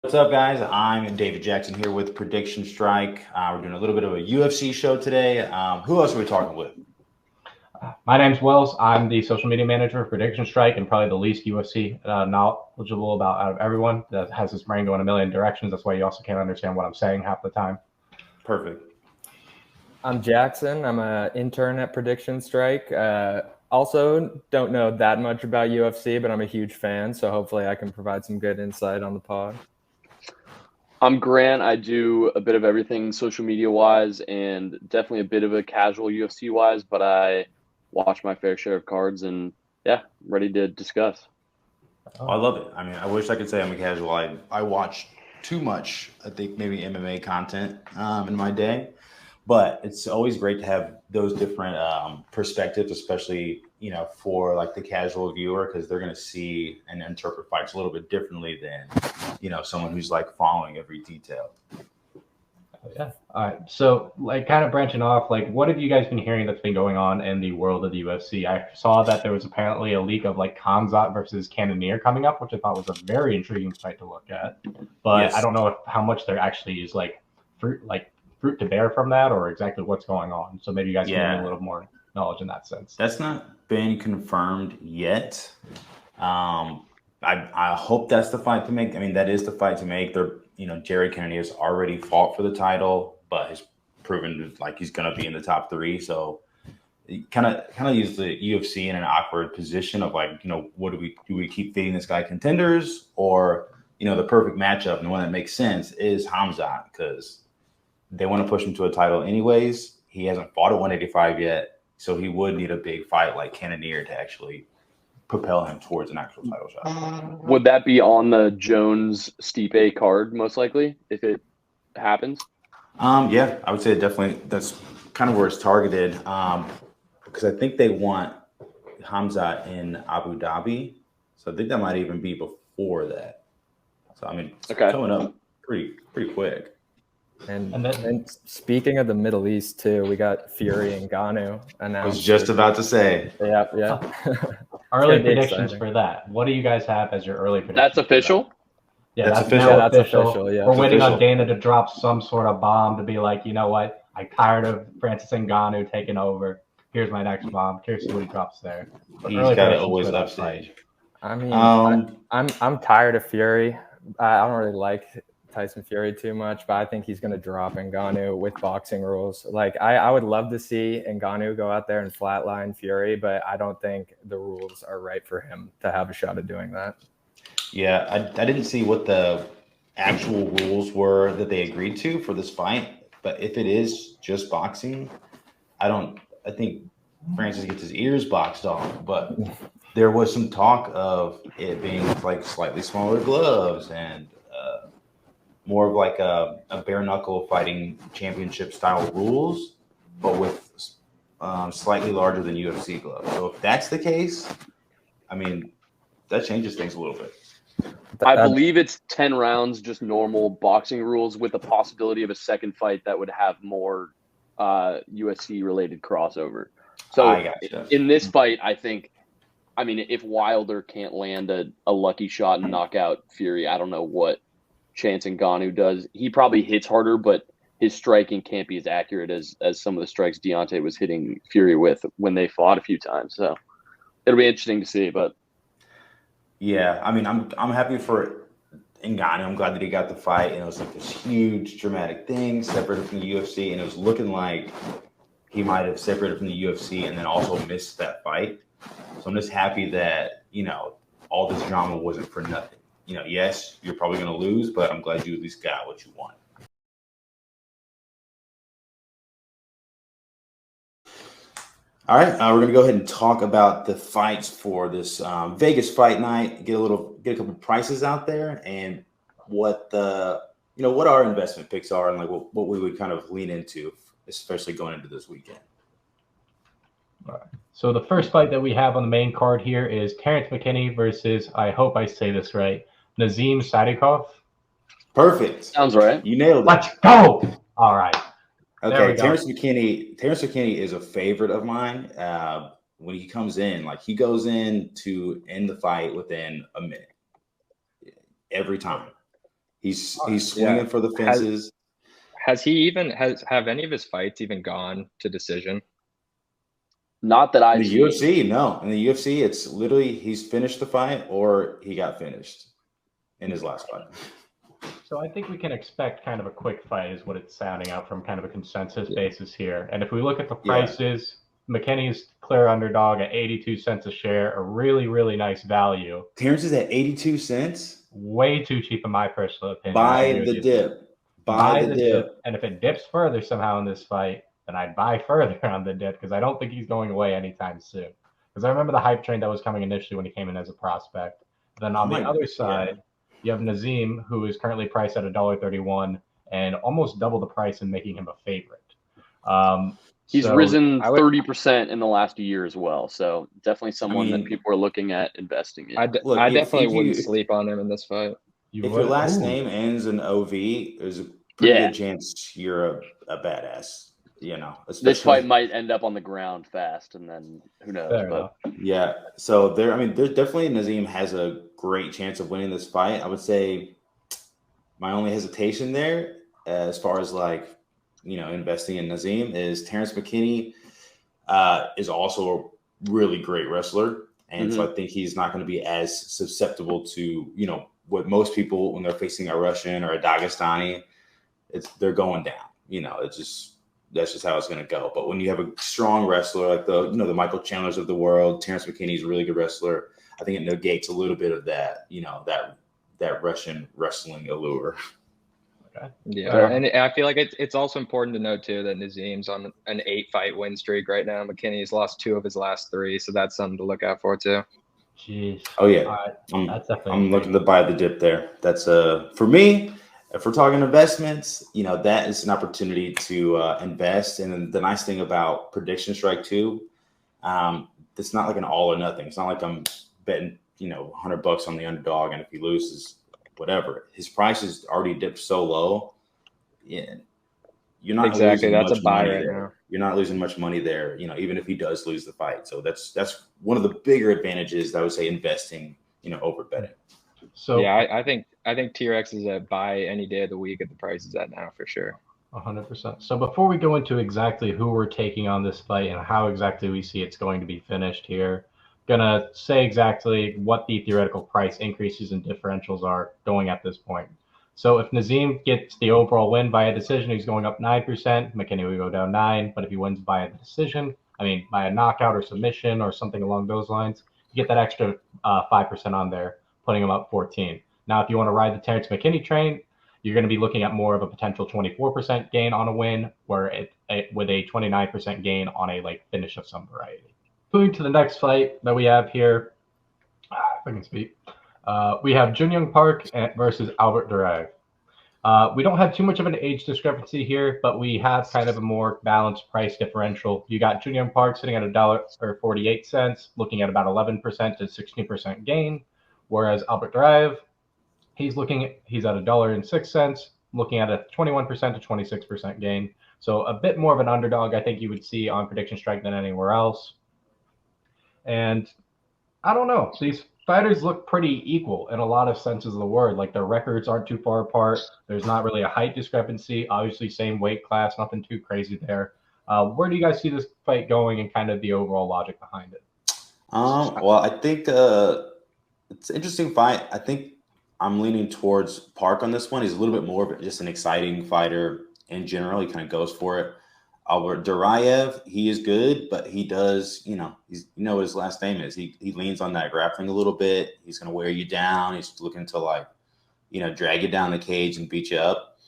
What's up, guys? I'm David Jackson here with Prediction Strike. We're doing a little bit of a UFC show today. Who else are we talking with? My name's Wells. I'm the social media manager of PredictionStrike and probably the least UFC knowledgeable about out of everyone. That has his brain going a million directions. That's why you also can't understand what I'm saying half the time. Perfect. I'm Jackson. I'm an intern at Prediction Strike. Also, don't know that much about UFC, but I'm a huge fan, so hopefully I can provide some good insight on the pod. I'm Grant. I do a bit of everything social media wise and definitely a bit of a casual UFC wise, but I watch my fair share of cards and ready to discuss. Oh, I love it. I mean, I wish I could say I'm a casual. I watch too much, I think maybe MMA content in my day, but it's always great to have those different perspectives, especially, for like the casual viewer, because they're going to see and interpret fights a little bit differently than, someone who's like following every detail. Yeah. All right. So, kind of branching off, what have you guys been hearing that's been going on in the world of the UFC? I saw that there was apparently a leak of Khamzat versus Cannonier coming up, which I thought was a very intriguing fight to look at. But yes. I don't know how much there actually is fruit to bear from that, or exactly what's going on. So maybe you guys can give me a little more knowledge in that sense. That's not been confirmed yet. I hope that's the fight to make. I mean, that is the fight to make. Jerry Kennedy has already fought for the title, but has proven like he's going to be in the top three. So kind of use the UFC in an awkward position of what do we keep feeding this guy contenders, or the perfect matchup and the one that makes sense is Khamzat, because they want to push him to a title anyways. He hasn't fought at 185 yet, so he would need a big fight like Cannonier to actually propel him towards an actual title shot. Would that be on the Jones-Stipe card, most likely, if it happens? Yeah, I would say definitely that's kind of where it's targeted, because I think they want Khamzat in Abu Dhabi, so I think that might even be before that. So, I mean, it's coming up pretty quick. And speaking of the Middle East, too, we got Fury and Ngannou announced. I was just about to say. Yeah. Early predictions for that. What do you guys have as your early predictions? That's official? Yeah, that's official. That's official. Yeah. We're waiting on Dana to drop some sort of bomb to be like, you know what? I'm tired of Francis Ngannou taking over. Here's my next bomb. Curious what he drops there. But he's got to always upstage. I mean, I'm tired of Fury. I don't really like Tyson Fury too much, but I think he's going to drop Ngannou with boxing rules. I would love to see Ngannou go out there and flatline Fury, but I don't think the rules are right for him to have a shot at doing that. Yeah, I didn't see what the actual rules were that they agreed to for this fight, but if it is just boxing, I think Francis gets his ears boxed off, but there was some talk of it being with slightly smaller gloves and more of a bare knuckle fighting championship style rules, but with slightly larger than UFC gloves. So if that's the case, I mean, that changes things a little bit. I believe it's 10 rounds, just normal boxing rules, with the possibility of a second fight that would have more UFC related crossover. So in this fight, if Wilder can't land a lucky shot and knock out Fury, I don't know what chance Ngannou does. He probably hits harder, but his striking can't be as accurate as some of the strikes Deontay was hitting Fury with when they fought a few times. So it'll be interesting to see. But yeah, I mean, I'm happy for Ngannou. I'm glad that he got the fight, and it was this huge dramatic thing separated from the UFC, and it was looking like he might have separated from the UFC and then also missed that fight. So I'm just happy that all this drama wasn't for nothing. Yes, you're probably going to lose, but I'm glad you at least got what you want. All right, we're going to go ahead and talk about the fights for this Vegas fight night. Get a couple of prices out there, and what our investment picks are, and what we would kind of lean into, especially going into this weekend. All right. So the first fight that we have on the main card here is Terrence McKinney versus, I hope I say this right, Nazim Sadikov. Perfect. Sounds right. You nailed it. Let's go. All right. Okay, Terrence McKinney is a favorite of mine. When he comes in, he goes in to end the fight within a minute every time. He's swinging for the fences. Have any of his fights even gone to decision? Not that In the UFC, no. In the UFC, it's literally he's finished the fight or he got finished in his last fight. So I think we can expect kind of a quick fight is what it's sounding out from kind of a consensus basis here. And if we look at the prices, McKinney's clear underdog at 82 cents a share, a really, really nice value. Terrence is at 82 cents? Way too cheap in my personal opinion. Buy the dip. Buy the dip. And if it dips further somehow in this fight, then I'd buy further on the dip because I don't think he's going away anytime soon. Because I remember the hype train that was coming initially when he came in as a prospect. Then on the other side, you have Nazim, who is currently priced at $1.31 and almost double the price and making him a favorite. He's risen 30% in the last year as well. So definitely someone that people are looking at investing in. I definitely wouldn't sleep on him in this fight. If your last name ends in OV, there's a pretty good chance you're a badass. You know, this fight might end up on the ground fast, and then who knows? So there's definitely Nazim has a great chance of winning this fight. I would say my only hesitation there, as far as investing in Nazim, is Terrence McKinney is also a really great wrestler, and so I think he's not going to be as susceptible to what most people when they're facing a Russian or a Dagestani, they're going down. That's just how it's going to go. But when you have a strong wrestler like the Michael Chandlers of the world, Terrence McKinney's a really good wrestler. I think it negates a little bit of that, that Russian wrestling allure. Okay. Yeah, and I feel like it's also important to note too that Nazim's on an 8-fight win streak right now. McKinney's lost 2 of his last 3, so that's something to look out for too. Jeez. Oh yeah, I'm looking to buy the dip there. That's for me. If we're talking investments, that is an opportunity to invest. And the nice thing about PredictionStrike 2, it's not like an all or nothing. It's not like I'm betting, $100 on the underdog, and if he loses, whatever. His price is already dipped so low. Yeah, you're not exactly. Losing that's much a buy money right there. now. You're not losing much money there. Even if he does lose the fight. So that's one of the bigger advantages that I would say investing, over betting. So yeah, I think T-Rex is a buy any day of the week at the price it's at now for sure. 100%. So before we go into exactly who we're taking on this fight and how exactly we see it's going to be finished here, gonna say exactly what the theoretical price increases and differentials are going at this point. So if Nazim gets the overall win by a decision, he's going up 9%. McKinney will go down 9%. But if he wins by a decision, by a knockout or submission or something along those lines, you get that extra 5% on there, putting him up 14%. Now, if you want to ride the Terrence McKinney train, you're going to be looking at more of a potential 24% gain on a win, where with a 29% gain on a finish of some variety. Moving to the next fight that we have here, if I can speak, we have Junyoung Park versus Albert Duraev. We don't have too much of an age discrepancy here, but we have kind of a more balanced price differential. You got Junyoung Park sitting at $1.48, looking at about 11% to 16% gain, whereas Albert Duraev, he's at $1.06, looking at a 21% to 26% gain. So a bit more of an underdog, I think you would see on PredictionStrike than anywhere else. And I don't know. These fighters look pretty equal in a lot of senses of the word. Their records aren't too far apart. There's not really a height discrepancy. Obviously, same weight class, nothing too crazy there. Where do you guys see this fight going and kind of the overall logic behind it? Well, I think it's an interesting fight. I think I'm leaning towards Park on this one. He's a little bit more of just an exciting fighter in general. He kind of goes for it. Albert Duraev, he is good, but he does, what his last name is. He leans on that grappling a little bit. He's going to wear you down. He's looking to drag you down the cage and beat you up.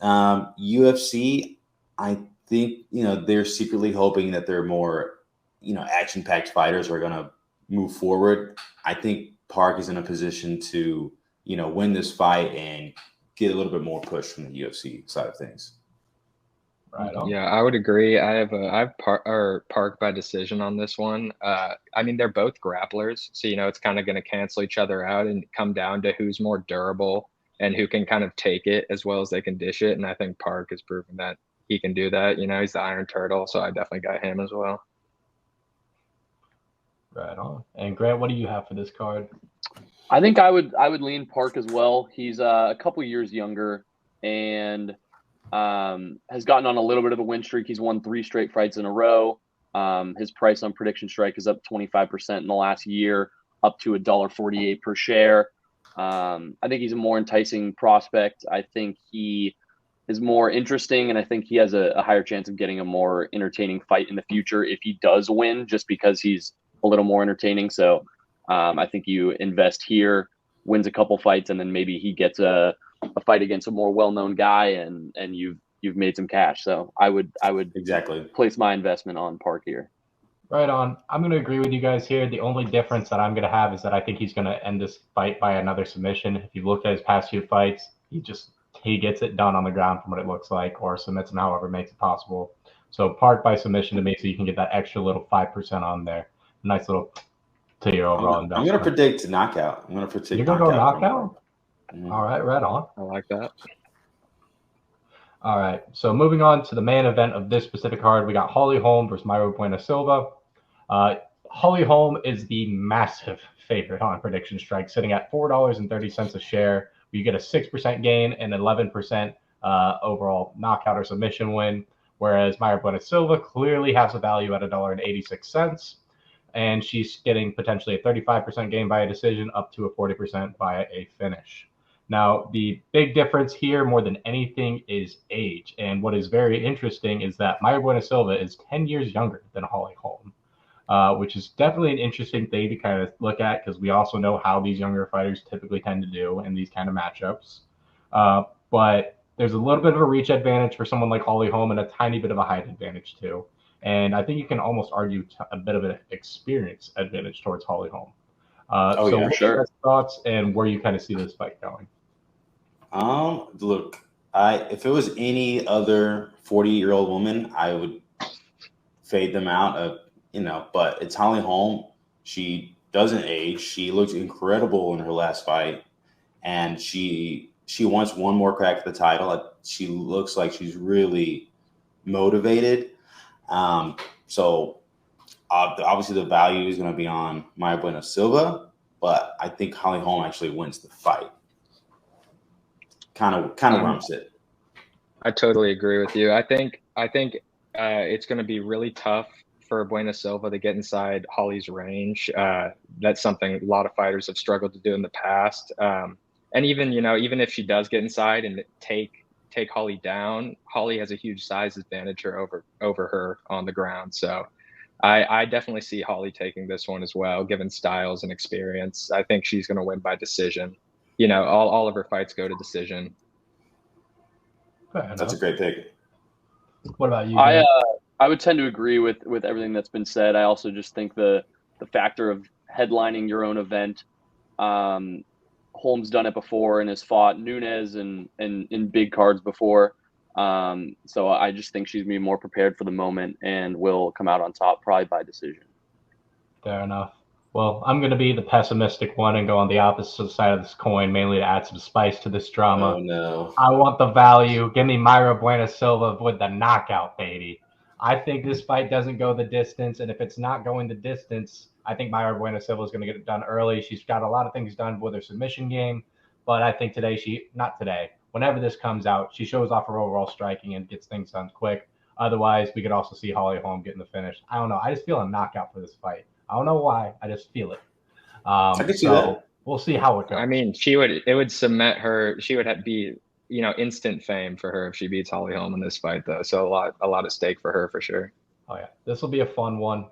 UFC, I think, they're secretly hoping that they're more, action-packed fighters who are going to move forward. I think Park is in a position to, win this fight and get a little bit more push from the UFC side of things. Right on. Yeah, I would agree. I have Park by decision on this one. They're both grapplers, so it's kind of going to cancel each other out and come down to who's more durable and who can kind of take it as well as they can dish it. And I think Park has proven that he can do that. He's the Iron Turtle, so I definitely got him as well. Right on. And Grant, what do you have for this card? I think I would lean Park as well. He's a couple years younger and has gotten on a little bit of a win streak. He's won 3 straight fights in a row. His price on PredictionStrike is up 25% in the last year, up to $1.48 per share. I think he's a more enticing prospect. I think he is more interesting, and I think he has a higher chance of getting a more entertaining fight in the future if he does win, just because he's a little more entertaining. So I think you invest here, wins a couple fights, and then maybe he gets a fight against a more well-known guy, and you've made some cash. So I would exactly place my investment on Park here. Right on. I'm going to agree with you guys here. The only difference that I'm going to have is that I think he's going to end this fight by another submission. If you've looked at his past few fights, he gets it done on the ground from what it looks like, or submits him however makes it possible. So Park by submission to me, so you can get that extra little 5% on there. Nice little to your overall investment. I'm going to predict knockout. I'm going to predict. You're going to go knockout? Mm-hmm. All right, right on. I like that. All right, so moving on to the main event of this specific card, we got Holly Holm versus Mayra Bueno Silva. Holly Holm is the massive favorite on PredictionStrike, sitting at $4.30 a share. You get a 6% gain and 11% overall knockout or submission win, whereas Mayra Bueno Silva clearly has a value at $1.86, and she's getting potentially a 35% gain by a decision up to a 40% via a finish. Now, the big difference here more than anything is age. And what is very interesting is that Mayra Bueno Silva is 10 years younger than Holly Holm, which is definitely an interesting thing to kind of look at, because we also know how these younger fighters typically tend to do in these kind of matchups. But there's a little bit of a reach advantage for someone like Holly Holm and a tiny bit of a height advantage too. And I think you can almost argue a bit of an experience advantage towards Holly Holm. So what are your thoughts and where you kind of see this fight going? Look, if it was any other 40-year-old woman, I would fade them out. But it's Holly Holm. She doesn't age. She looks incredible in her last fight, and she wants one more crack at the title. She looks like she's really motivated. So obviously the value is going to be on Mayra Bueno Silva, but I think Holly Holm actually wins the fight. Kind of rumps it. I totally agree with you. I think it's going to be really tough for Bueno Silva to get inside Holly's range. That's something a lot of fighters have struggled to do in the past. And even if she does get inside and take Holly down, Holly has a huge size advantage over her on the ground. So I definitely see Holly taking this one as well, given styles and experience. I think she's going to win by decision. All of her fights go to decision. That's a great pick. What about you? I would tend to agree with everything that's been said. I also just think the factor of headlining your own event. Holm's done it before and has fought Nunes and in big cards before. So I just think she's going to be more prepared for the moment and will come out on top probably by decision. Fair enough. Well, I'm going to be the pessimistic one and go on the opposite side of this coin, mainly to add some spice to this drama. Oh, no. I want the value. Give me Mayra Bueno Silva with the knockout, baby. I think this fight doesn't go the distance, and if it's not going the distance, I think Mayra Bueno Silva is going to get it done early. She's got a lot of things done with her submission game, but I think whenever this comes out, she shows off her overall striking and gets things done quick. Otherwise, we could also see Holly Holm getting the finish. I don't know. I just feel a knockout for this fight. I don't know why. I just feel it. I can see that. We'll see how it goes. I mean, it would cement her. She would be, instant fame for her if she beats Holly Holm in this fight, though. So a lot of stake for her for sure. Oh yeah, this will be a fun one.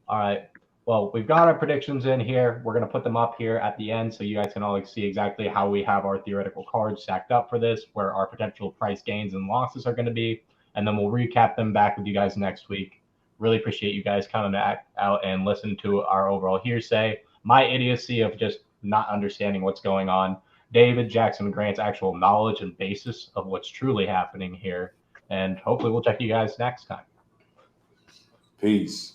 All right. Well, we've got our predictions in here. We're going to put them up here at the end so you guys can all see exactly how we have our theoretical cards stacked up for this, where our potential price gains and losses are going to be, and then we'll recap them back with you guys next week. Really appreciate you guys coming out and listening to our overall hearsay, my idiocy of just not understanding what's going on, David, Jackson, and Grant's actual knowledge and basis of what's truly happening here. And hopefully we'll check you guys next time. Peace.